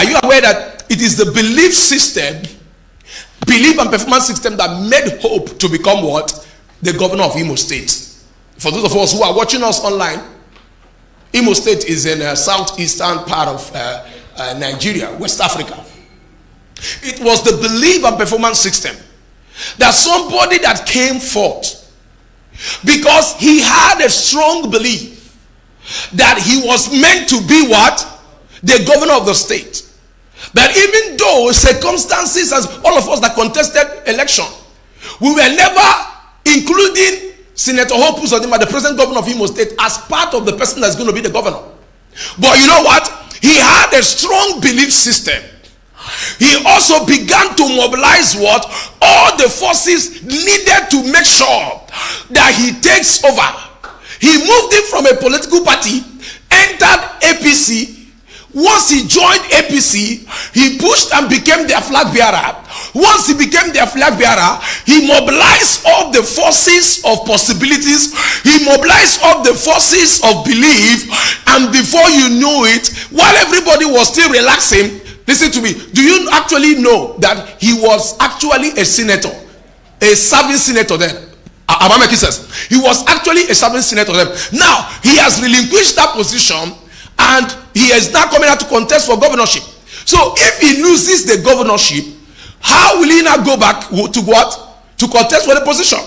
Are you aware that it is the belief system, belief and performance system that made Hope to become what? The governor of Imo State. For those of us who are watching us online, Imo State is in the southeastern part of Nigeria, West Africa. It was the belief and performance system that somebody that came forth because he had a strong belief that he was meant to be what? The governor of the state. That even though circumstances, as all of us that contested election, we were never including Senator Hope Uzodinma, the present governor of Imo State, as part of the person that's going to be the governor. But you know what? He had a strong belief system. He also began to mobilize what? All the forces needed to make sure that he takes over. He moved in from a political party, entered APC. Once he joined APC, he pushed and became their flag bearer. Once he became their flag bearer, he mobilized all the forces of possibilities. He mobilized all the forces of belief. And before you know it, while everybody was still relaxing, listen to me, do you actually know that he was actually a senator, a serving senator then? Am I making sense? He was actually a serving senator then. Now, he has relinquished that position and he is now coming out to contest for governorship. So if he loses the governorship, how will he now go back to what? To contest for the position.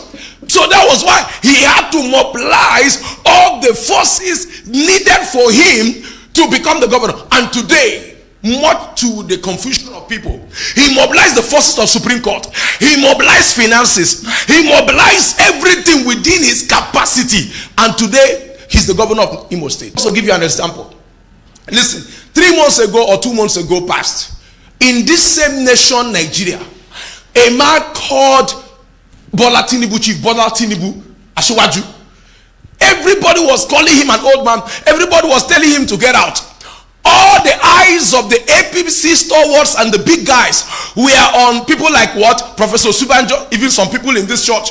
So that was why he had to mobilize all the forces needed for him to become the governor. And today, much to the confusion of people, he mobilized the forces of Supreme Court. He mobilized finances. He mobilized everything within his capacity. And today, he's the governor of Imo State. So, give you an example. Listen, 3 months ago or 2 months ago past, in this same nation, Nigeria, a man called Bola Tinubu, Chief Bola Tinubu, Asiwaju. Everybody was calling him an old man. Everybody was telling him to get out. All the eyes of the APC stalwarts and the big guys were on people like what? Professor Osinbajo. Even some people in this church,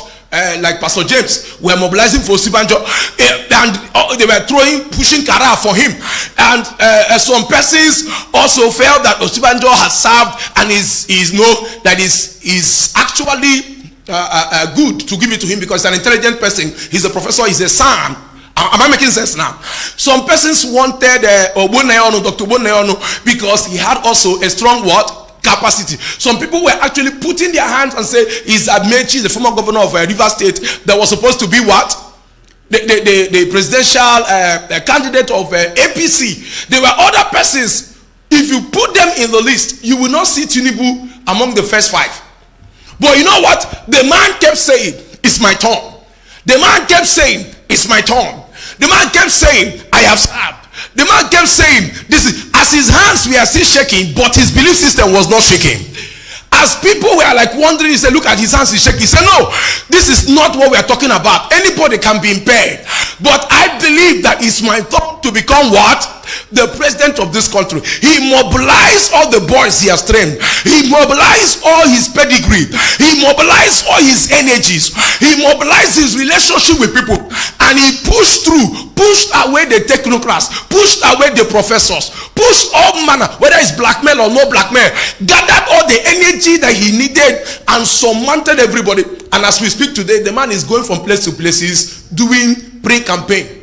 like Pastor James, were mobilizing for Osinbajo. And they were pushing kara for him. And some persons also felt that Osinbajo has served and is actually good to give it to him because he's an intelligent person. He's a professor, he's a son. Am I making sense now? Some persons wanted Dr. Boneono because he had also a strong what? Capacity. Some people were actually putting their hands and say, is Amechi, the former governor of River State, that was supposed to be what? The presidential candidate of APC. There were other persons. If you put them in the list, you will not see Tinubu among the first 5. But you know what? The man kept saying, it's my turn. The man kept saying, it's my turn. The man kept saying, I have served. The man kept saying, this is, as his hands were still shaking, but his belief system was not shaking. As people were like wondering, he said, look at his hands, he's shaking. He said, no, this is not what we are talking about. Anybody can be impaired. But I believe that it's my turn to become what? The president of this country. He mobilized all the boys he has trained. He mobilized all his pedigree. He mobilized all his energies. He mobilized his relationship with people. And he pushed through, pushed away the technocrats, pushed away the professors, pushed all manner, whether it's blackmail or no blackmail, gathered all the energy that he needed and surmounted everybody. And as we speak today, the man is going from place to places doing pre-campaign.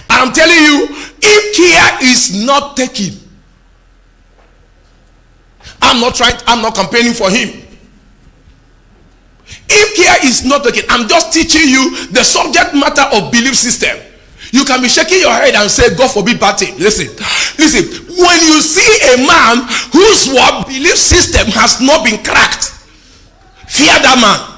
And I'm telling you, if care is not taken, I'm not campaigning for him. If care is not taken, I'm just teaching you the subject matter of belief system. You can be shaking your head and say, God forbid bad thing. Listen. When you see a man whose belief system has not been cracked, fear that man.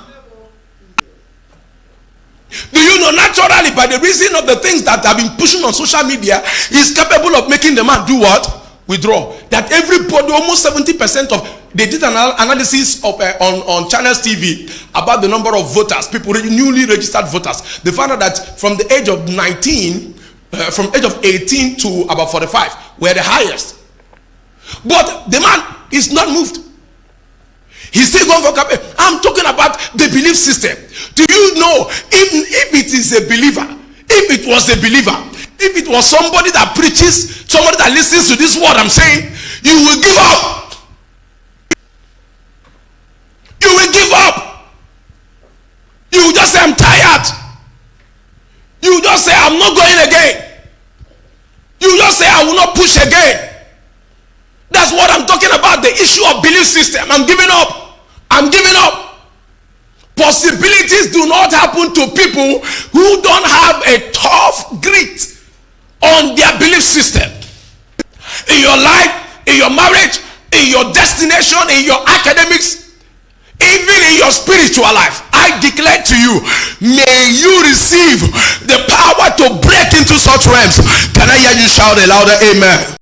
Do you know, naturally, by the reason of the things that have been pushing on social media, is capable of making the man do what? Withdraw. That everybody, almost 70% of, they did an analysis of on Channels TV about the number of voters, people, newly registered voters. They found out that from the age of 19, from age of 18 to about 45, were the highest. But the man is not moved. He's still going for campaign. I'm talking about the belief system. Do you know, if it is a believer, if it was a believer, if it was somebody that preaches somebody that listens to this word I'm saying, you will give up. You will give up. You will just say, I'm tired. You will just say, I'm not going again. You will just say, I will not push again. That's what I'm talking about, the issue of belief system. I'm giving up. I'm giving up. Possibilities do not happen to people who don't have a tough grit on their belief system. In your life, in your marriage, in your destination, in your academics, even in your spiritual life, I declare to you, may you receive the power to break into such realms. Can I hear you shout a louder amen?